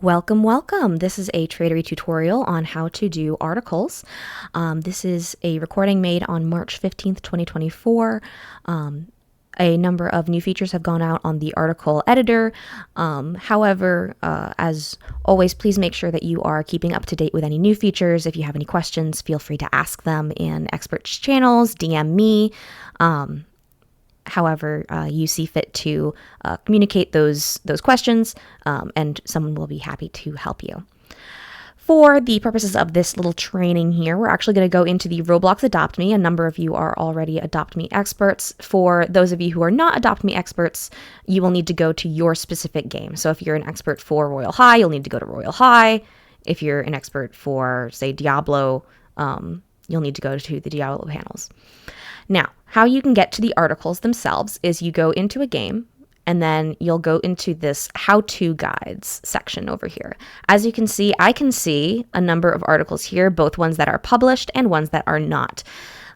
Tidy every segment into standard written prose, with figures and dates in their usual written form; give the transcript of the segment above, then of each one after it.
Welcome, welcome. This is a Traderie tutorial on how to do articles. This is a recording made on March 15th, 2024. A number of new features have gone out on the article editor. However, as always, please make sure that you are keeping up to date with any new features. If you have any questions, feel free to ask them in experts channels, DM me. However you see fit to communicate those questions, and someone will be happy to help you. For the purposes of this little training here, we're actually going to go into the Roblox Adopt Me. A number of you are already Adopt Me experts. For those of you who are not Adopt Me experts, you will need to go to your specific game. So if you're an expert for Royal High, you'll need to go to Royal High. If you're an expert for, say, Diablo, you'll need to go to the Diablo panels. Now, how you can get to the articles themselves is you go into a game, and then you'll go into this how-to guides section over here. As you can see, I can see a number of articles here, both ones that are published and ones that are not.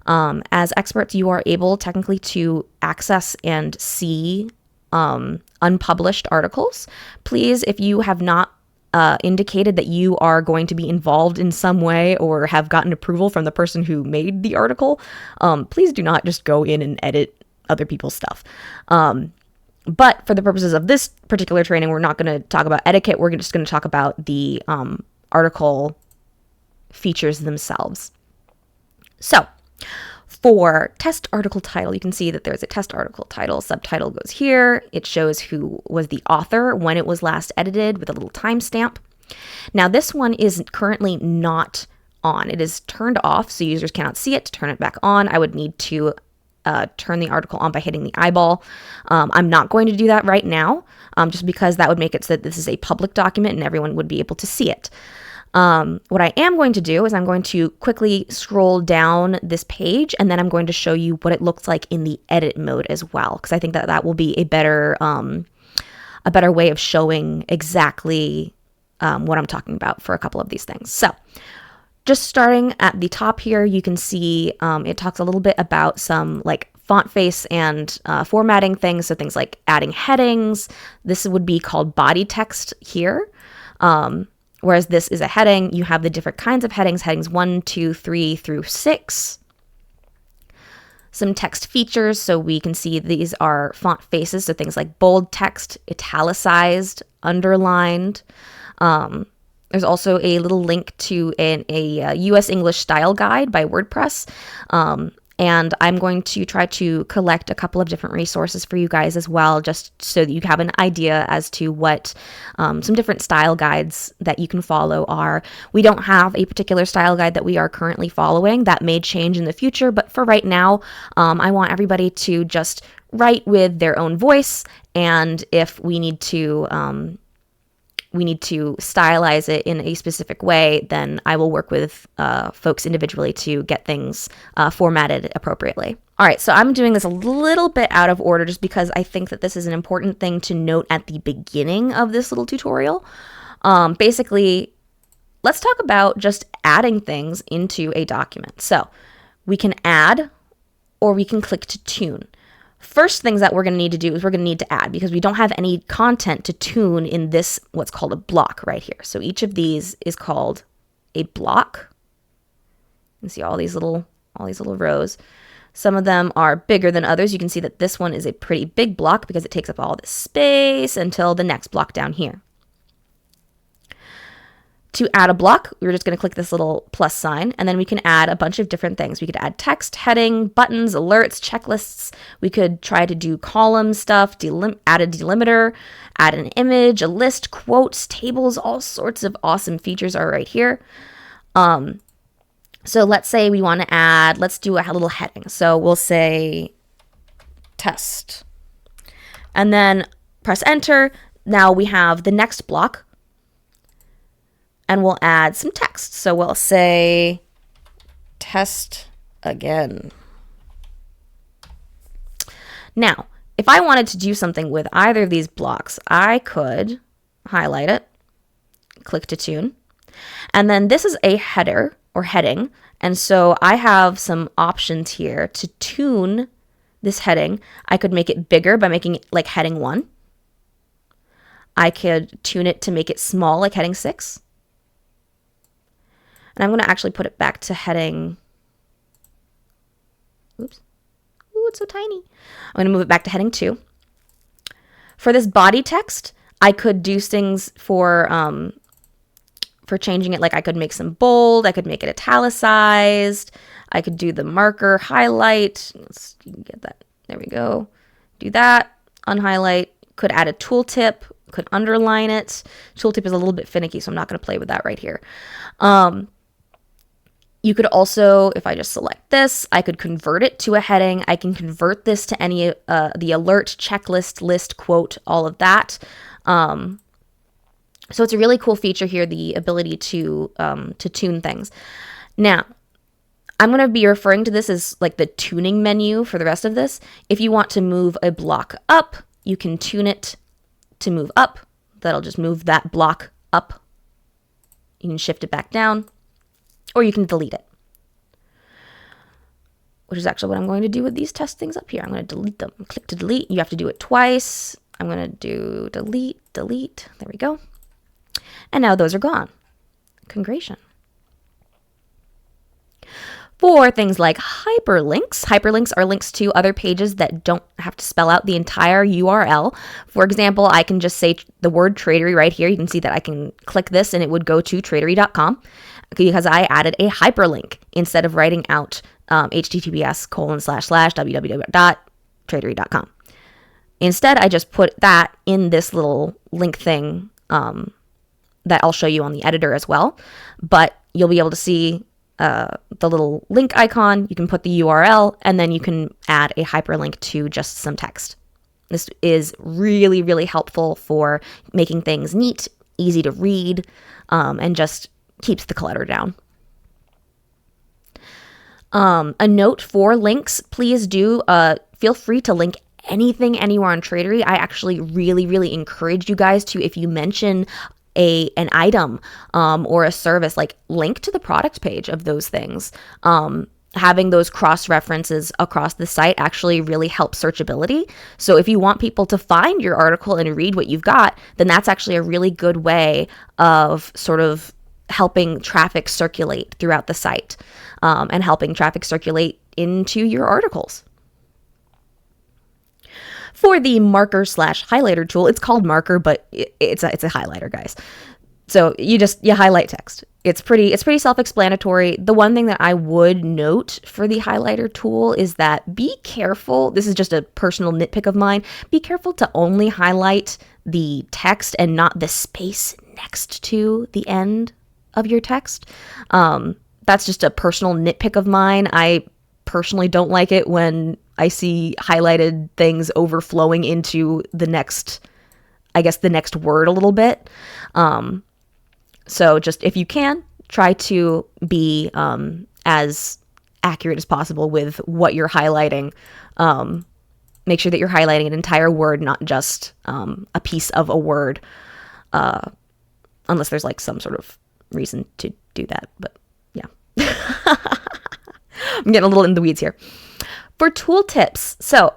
As experts, you are able technically to access and see unpublished articles. Please, if you have not indicated that you are going to be involved in some way or have gotten approval from the person who made the article, please do not just go in and edit other people's stuff. But for the purposes of this particular training, we're not going to talk about etiquette. We're just going to talk about the article features themselves. So for test article title, you can see that there's a test article title. Subtitle goes here. It shows who was the author, when it was last edited with a little timestamp. Now this one is currently not on. It is turned off, so users cannot see it. To turn it back on, I would need to turn the article on by hitting the eyeball. I'm not going to do that right now, just because that would make it so that this is a public document and everyone would be able to see it. What I am going to do is I'm going to quickly scroll down this page, and then I'm going to show you what it looks like in the edit mode as well, because I think that that will be a better way of showing exactly what I'm talking about for a couple of these things. So just starting at the top here, you can see it talks a little bit about some like font face and formatting things. So things like adding headings. This would be called body text here. Whereas this is a heading. You have the different kinds of headings, headings 1, 2, 3 through 6. Some text features, so we can see these are font faces, so things like bold text, italicized, underlined. There's also a little link to a US English style guide by WordPress. And I'm going to try to collect a couple of different resources for you guys as well, just so that you have an idea as to what some different style guides that you can follow are. We don't have a particular style guide that we are currently following. That may change in the future, but for right now, I want everybody to just write with their own voice, and if we need to stylize it in a specific way, then I will work with folks individually to get things formatted appropriately. All right, so I'm doing this a little bit out of order just because I think that this is an important thing to note at the beginning of this little tutorial. Basically, let's talk about just adding things into a document. So we can add, or we can click to tune. First things that we're going to need to do is we're going to need to add, because we don't have any content to tune in this, what's called a block right here. So each of these is called a block. You can see all these little rows. Some of them are bigger than others. You can see that this one is a pretty big block because it takes up all this space until the next block down here. To add a block, we're just going to click this little plus sign, and then we can add a bunch of different things. We could add text, heading, buttons, alerts, checklists. We could try to do column stuff, add a delimiter, add an image, a list, quotes, tables, all sorts of awesome features are right here. So let's say we want to add, let's do a little heading. So we'll say test, and then press enter. Now we have the next block, and we'll add some text. So we'll say test again. Now, if I wanted to do something with either of these blocks, I could highlight it, click to tune, and then this is a header or heading. And so I have some options here to tune this heading. I could make it bigger by making it like heading 1. I could tune it to make it small like heading 6. And I'm going to actually put it back to heading, oops, ooh, it's so tiny. I'm going to move it back to heading 2. For this body text, I could do things for changing it. Like I could make some bold, I could make it italicized, I could do the marker highlight. You can get that. There we go. Do that, unhighlight, could add a tooltip, could underline it. Tooltip is a little bit finicky, so I'm not going to play with that right here. You could also, if I just select this, I could convert it to a heading. I can convert this to any, the alert, checklist, list, quote, all of that. So it's a really cool feature here, the ability to tune things. Now, I'm going to be referring to this as like the tuning menu for the rest of this. If you want to move a block up, you can tune it to move up. That'll just move that block up. You can shift it back down, or you can delete it, which is actually what I'm going to do with these test things up here. I'm going to delete them. Click to delete. You have to do it twice. I'm going to do delete, delete. There we go. And now those are gone. Congratulations. For things like hyperlinks, hyperlinks are links to other pages that don't have to spell out the entire URL. For example, I can just say the word Traderie right here. You can see that I can click this and it would go to traderie.com because I added a hyperlink instead of writing out https://www.traderie.com. Instead, I just put that in this little link thing that I'll show you on the editor as well. But you'll be able to see the little link icon. You can put the URL, and then you can add a hyperlink to just some text. This is really, really helpful for making things neat, easy to read, and just keeps the clutter down. A note for links, please do feel free to link anything anywhere on Traderie. I actually really, really encourage you guys to, if you mention an item or a service, like link to the product page of those things. Having those cross references across the site actually really helps searchability. So if you want people to find your article and read what you've got, then that's actually a really good way of sort of helping traffic circulate throughout the site and helping traffic circulate into your articles. For the marker/highlighter tool, it's called marker, but it's a highlighter, guys. So you highlight text. It's pretty self-explanatory. The one thing that I would note for the highlighter tool is that be careful. This is just a personal nitpick of mine. Be careful to only highlight the text and not the space next to the end of your text. That's just a personal nitpick of mine. I personally don't like it when I see highlighted things overflowing into the next word a little bit. So just if you can, try to be as accurate as possible with what you're highlighting. Make sure that you're highlighting an entire word, not just a piece of a word, unless there's like some sort of reason to do that. But yeah. I'm getting a little in the weeds here. For tooltips, so,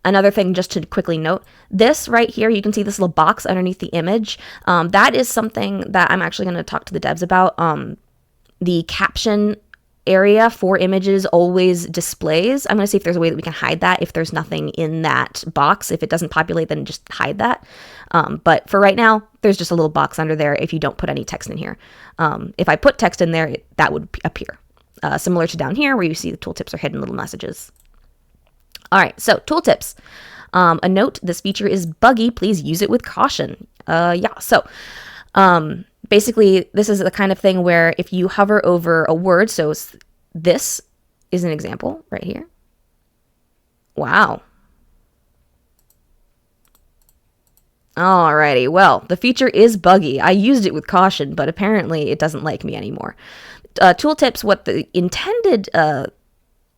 another thing just to quickly note, this right here, you can see this little box underneath the image. That is something that I'm actually going to talk to the devs about. The caption area for images always displays. I'm going to see if there's a way that we can hide that if there's nothing in that box. If it doesn't populate, then just hide that. But for right now, there's just a little box under there if you don't put any text in here. If I put text in there, that would appear. Similar to down here where you see the tooltips are hidden little messages. All right, so tooltips. A note, this feature is buggy. Please use it with caution. Basically, this is the kind of thing where if you hover over a word, so this is an example right here. Wow. Alrighty, well, the feature is buggy. I used it with caution, but apparently it doesn't like me anymore. Tooltips, what the intended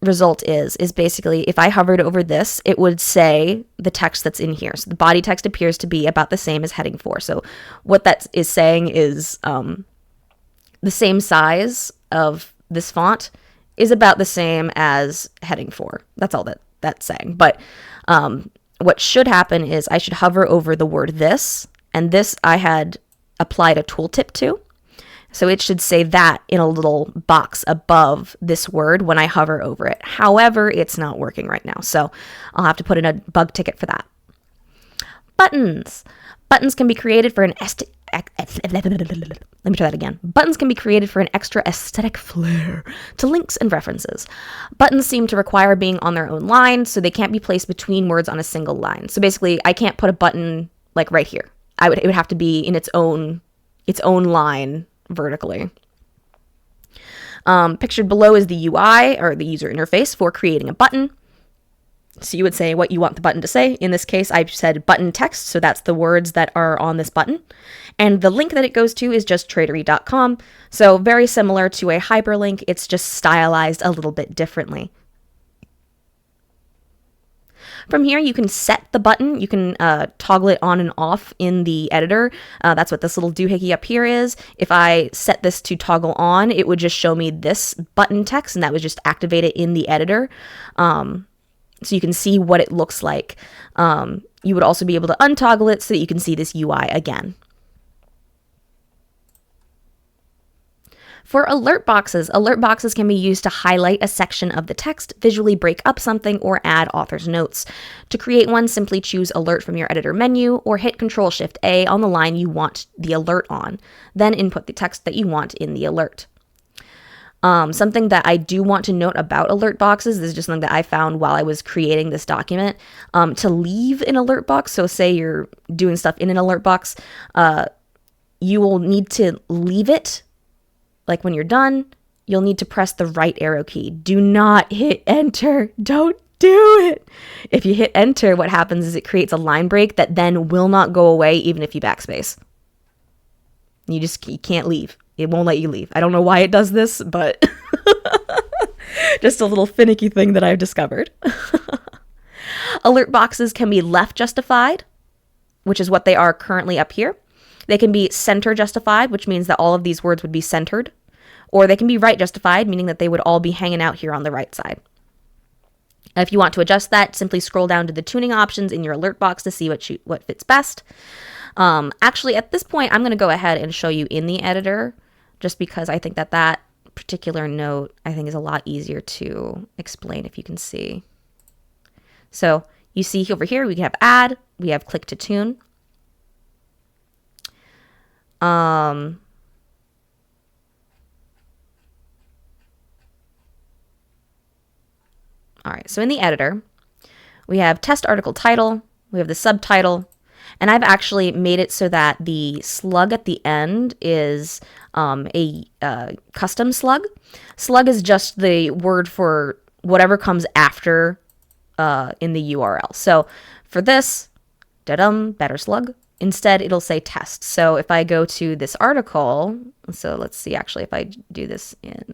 result is basically if I hovered over this, it would say the text that's in here. So the body text appears to be about the same as heading 4. So what that is saying is the same size of this font is about the same as heading 4. That's all that's saying. But what should happen is I should hover over the word this, And this I had applied a tooltip to. So it should say that in a little box above this word when I hover over it. However, it's not working right now. So I'll have to put in a bug ticket for that. Buttons. Buttons can be created for an let me try that again. Buttons can be created for an extra aesthetic flair to links and references. Buttons seem to require being on their own line, so they can't be placed between words on a single line. So basically, I can't put a button like right here. It would have to be in its own line vertically. Pictured below is the UI, or the user interface, for creating a button. So you would say what you want the button to say. In this case, I've said button text, so that's the words that are on this button. And the link that it goes to is just traderie.com. So very similar to a hyperlink, it's just stylized a little bit differently. From here, you can set the button. You can toggle it on and off in the editor. That's what this little doohickey up here is. If I set this to toggle on, it would just show me this button text, and that would just activate it in the editor. So you can see what it looks like. You would also be able to untoggle it so that you can see this UI again. For alert boxes can be used to highlight a section of the text, visually break up something, or add author's notes. To create one, simply choose Alert from your editor menu, or hit Ctrl-Shift-A on the line you want the alert on. Then input the text that you want in the alert. Something that I do want to note about alert boxes, this is just something that I found while I was creating this document. To leave an alert box, so say you're doing stuff in an alert box, you will need to leave it. Like when you're done, you'll need to press the right arrow key. Do not hit enter. Don't do it. If you hit enter, what happens is it creates a line break that then will not go away even if you backspace. You can't leave. It won't let you leave. I don't know why it does this, but just a little finicky thing that I've discovered. Alert boxes can be left justified, which is what they are currently up here. They can be center justified, which means that all of these words would be centered. Or they can be right justified, meaning that they would all be hanging out here on the right side. If you want to adjust that, simply scroll down to the tuning options in your alert box to see what fits best. Actually, at this point, I'm going to go ahead and show you in the editor, just because I think that particular note, I think, is a lot easier to explain if you can see. So you see over here, we have add, we have click to tune. All right, so in the editor, we have test article title, we have the subtitle, and I've actually made it so that the slug at the end is a custom slug. Slug is just the word for whatever comes after in the URL. So for this, better slug. Instead, it'll say test. So if I go to this article, so let's see, actually, if I do this if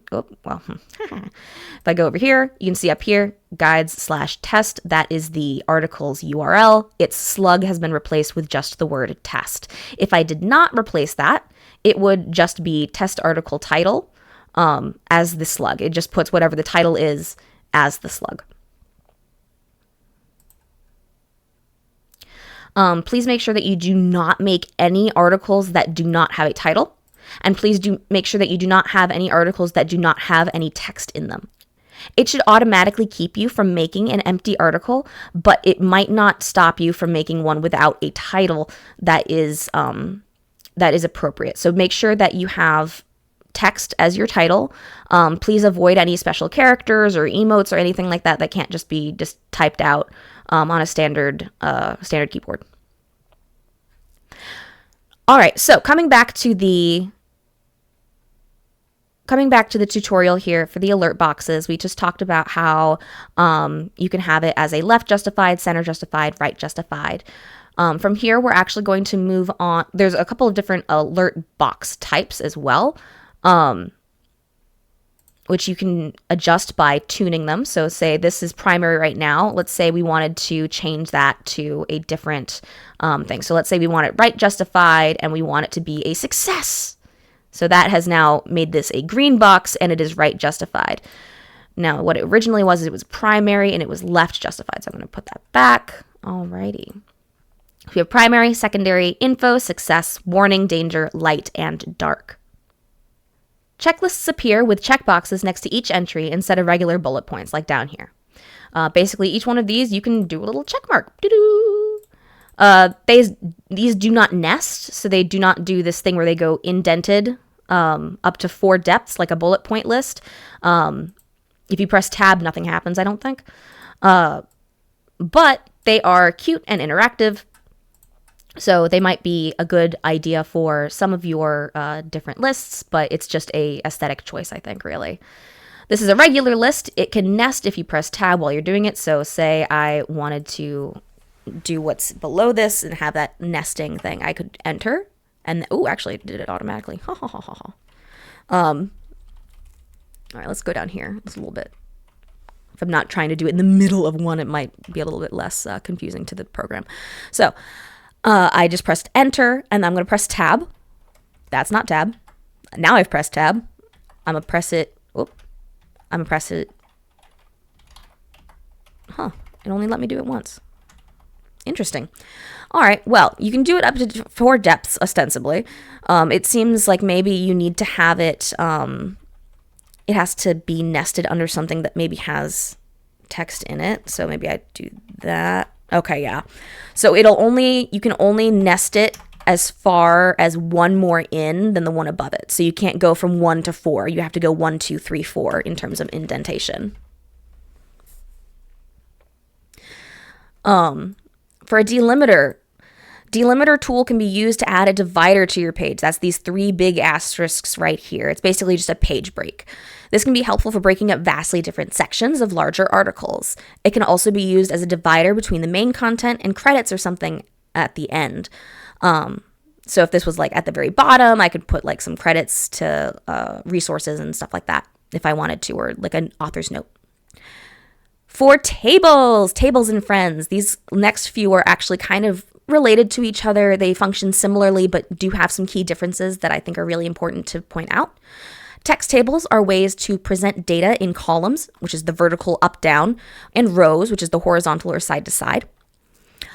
I go over here, you can see up here, guides/test, that is the article's URL. Its slug has been replaced with just the word test. If I did not replace that, it would just be test article title as the slug. It just puts whatever the title is as the slug. Please make sure that you do not make any articles that do not have a title. And please do make sure that you do not have any articles that do not have any text in them. It should automatically keep you from making an empty article, but it might not stop you from making one without a title that is appropriate. So make sure that you have text as your title. Please avoid any special characters or emotes or anything like that can't just be typed out on a standard keyboard. All right, so coming back to the tutorial here for the alert boxes, we just talked about how you can have it as a left justified, center justified, right justified. From here, we're actually going to move on. There's a couple of different alert box types as well, which you can adjust by tuning them. So say this is primary right now. Let's say we wanted to change that to a different thing. So let's say we want it right justified and we want it to be a success. So that has now made this a green box and it is right justified. Now what it originally was, it was primary and it was left justified. So I'm going to put that back. Alrighty. We have primary, secondary, info, success, warning, danger, light, and dark. Checklists appear with checkboxes next to each entry instead of regular bullet points like down here. Basically, each one of these, you can do a little check mark. These do not nest, so they do not do this thing where they go indented up to 4 depths like a bullet point list. If you press tab, nothing happens, I don't think. But they are cute and interactive, so they might be a good idea for some of your different lists, but it's just a aesthetic choice, I think, really. This is a regular list. It can nest if you press tab while you're doing it. So say I wanted to do what's below this and have that nesting thing. I could enter and, oh, actually it did it automatically. All right, let's go down here. It's a little bit, if I'm not trying to do it in the middle of one, it might be a little bit less confusing to the program. So I just pressed enter and I'm going to press tab. That's not tab. Now I've pressed tab. I'm going to press it. I'm going to press it. It only let me do it once. Interesting. All right, well, you can do it up to 4 depths, ostensibly. It seems like maybe you need to have it, it has to be nested under something that maybe has text in it. So maybe I do that. Okay, yeah. So you can only nest it as far as one more in than the one above it. So you can't go from 1 to 4. You have to go 1, 2, 3, 4 in terms of indentation. For a delimiter tool can be used to add a divider to your page. That's these 3 big asterisks right here. It's basically just a page break. This can be helpful for breaking up vastly different sections of larger articles. It can also be used as a divider between the main content and credits or something at the end. So if this was like at the very bottom, I could put like some credits to resources and stuff like that if I wanted to, or like an author's note. For tables and friends, these next few are actually kind of related to each other. They function similarly, but do have some key differences that I think are really important to point out. Text tables are ways to present data in columns, which is the vertical up-down, and rows, which is the horizontal or side-to-side.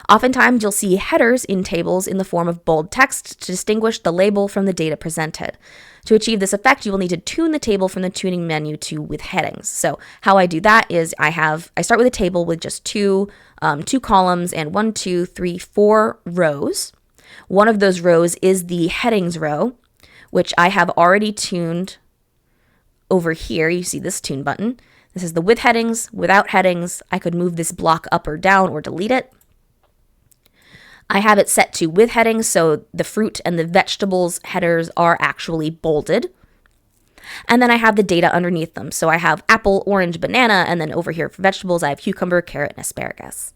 Oftentimes, you'll see headers in tables in the form of bold text to distinguish the label from the data presented. To achieve this effect, you will need to tune the table from the tuning menu to with headings. So how I do that is I start with a table with just two columns and 1, 2, 3, 4 rows. One of those rows is the headings row, which I have already tuned over here. You see this tune button. This is the with headings, without headings. I could move this block up or down or delete it. I have it set to with headings, so the fruit and the vegetables headers are actually bolded. And then I have the data underneath them. So I have apple, orange, banana, and then over here for vegetables, I have cucumber, carrot, and asparagus.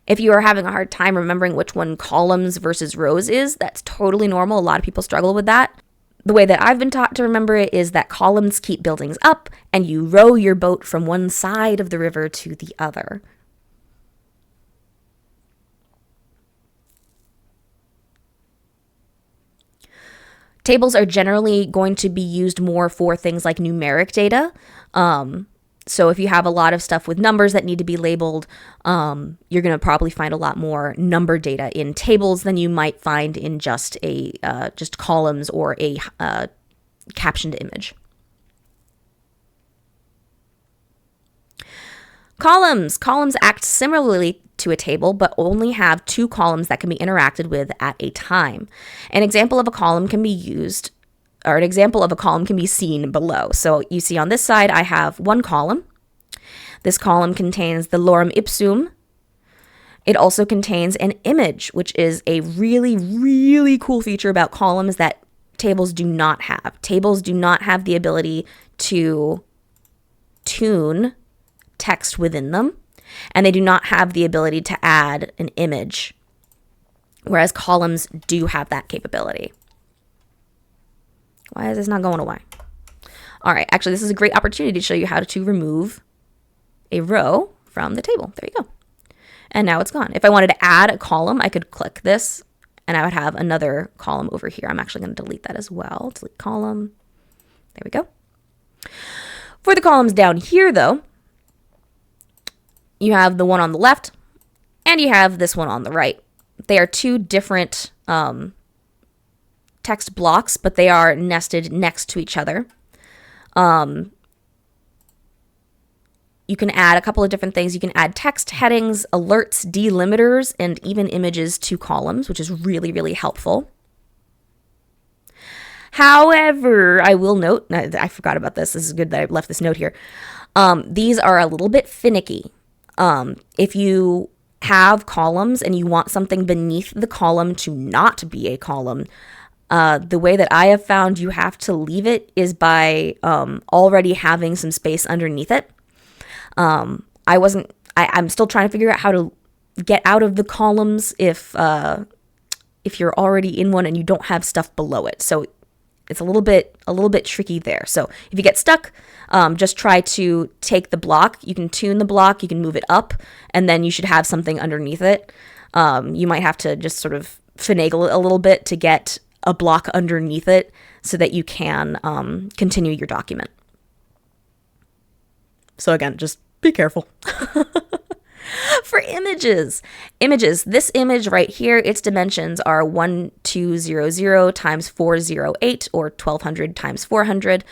If you are having a hard time remembering which one columns versus rows is, that's totally normal. A lot of people struggle with that. The way that I've been taught to remember it is that columns keep buildings up, and you row your boat from one side of the river to the other. Tables are generally going to be used more for things like numeric data. So if you have a lot of stuff with numbers that need to be labeled, you're going to probably find a lot more number data in tables than you might find in just columns or a captioned image. Columns act similarly to a table, but only have 2 columns that can be interacted with at a time. An example of a column can be seen below. So you see on this side, I have 1 column. This column contains the lorem ipsum. It also contains an image, which is a really, really cool feature about columns that tables do not have. Tables do not have the ability to tune text within them, and they do not have the ability to add an image, whereas columns do have that capability. Why is this not going away? All right, actually, this is a great opportunity to show you how to remove a row from the table. There you go. And now it's gone. If I wanted to add a column, I could click this, and I would have another column over here. I'm actually going to delete that as well. Delete column. There we go. For the columns down here, though, you have the one on the left And you have this one on the right. They are two different text blocks, but they are nested next to each other. You can add a couple of different things. You can add text headings, alerts, delimiters, and even images to columns, which is really, really helpful. However, I will note, I forgot about this. This is good that I left this note here. These are a little bit finicky. If you have columns and you want something beneath the column to not be a column, the way that I have found you have to leave it is by already having some space underneath it. I'm still trying to figure out how to get out of the columns if you're already in one and you don't have stuff below it. So it's a little bit tricky there. So if you get stuck, just try to take the block. You can tune the block, you can move it up, and then you should have something underneath it. You might have to just sort of finagle it a little bit to get a block underneath it so that you can continue your document. So again, just be careful. For images, this image right here, its dimensions are 1200 times 408 or 1200 times 400.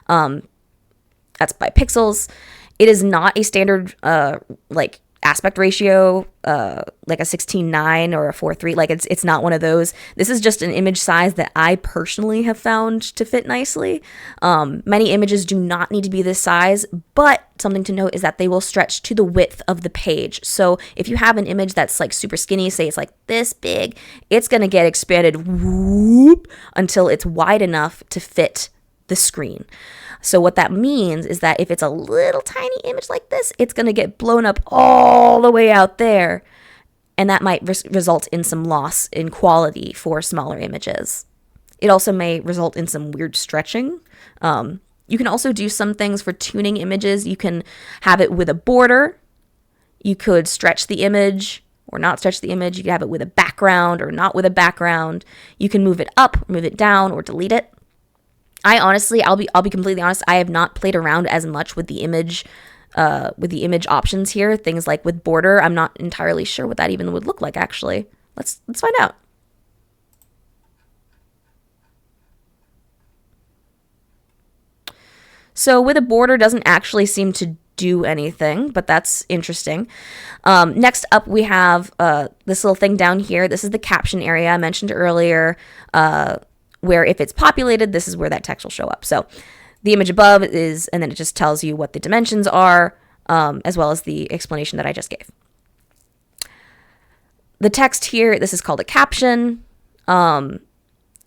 That's by pixels. It is not a standard aspect ratio, like a 16:9 or a 4:3. Like it's not one of those. This is just an image size that I personally have found to fit nicely. Many images do not need to be this size, but something to note is that they will stretch to the width of the page. So if you have an image that's like super skinny, say it's like this big, it's going to get expanded until it's wide enough to fit the screen. So what that means is that if it's a little tiny image like this, it's going to get blown up all the way out there. And that might result in some loss in quality for smaller images. It also may result in some weird stretching. You can also do some things for tuning images. You can have it with a border. You could stretch the image or not stretch the image. You can have it with a background or not with a background. You can move it up, move it down, or delete it. I honestly, I'll be completely honest, I have not played around as much with the image options here. Things like with border, I'm not entirely sure what that even would look like actually. Let's find out. So with a border doesn't actually seem to do anything, but that's interesting. Next up we have this little thing down here. This is the caption area I mentioned earlier. Where if it's populated, this is where that text will show up. So the image above is, and then it just tells you what the dimensions are, as well as the explanation that I just gave. The text here, this is called a caption.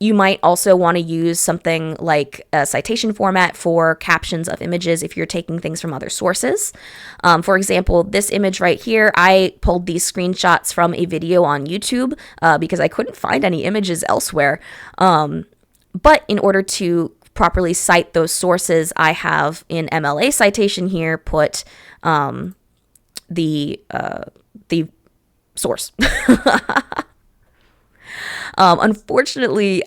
You might also want to use something like a citation format for captions of images if you're taking things from other sources. For example, this image right here, I pulled these screenshots from a video on YouTube because I couldn't find any images elsewhere. But in order to properly cite those sources, I have in MLA citation here put the source. Unfortunately,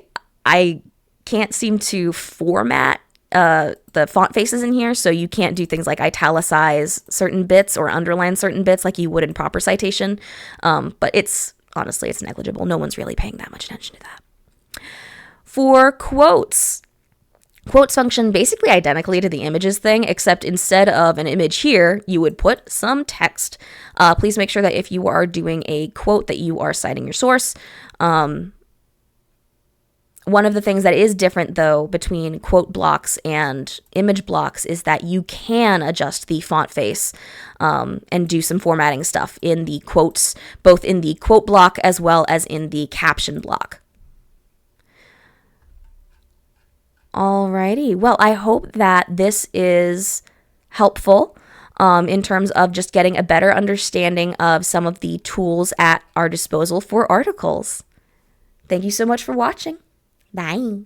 I can't seem to format the font faces in here, so you can't do things like italicize certain bits or underline certain bits like you would in proper citation. But honestly, it's negligible. No one's really paying that much attention to that. For quotes function basically identically to the images thing, except instead of an image here, you would put some text. Please make sure that if you are doing a quote that you are citing your source. One of the things that is different, though, between quote blocks and image blocks is that you can adjust the font face and do some formatting stuff in the quotes, both in the quote block as well as in the caption block. Alrighty. Well, I hope that this is helpful in terms of just getting a better understanding of some of the tools at our disposal for articles. Thank you so much for watching. Bye.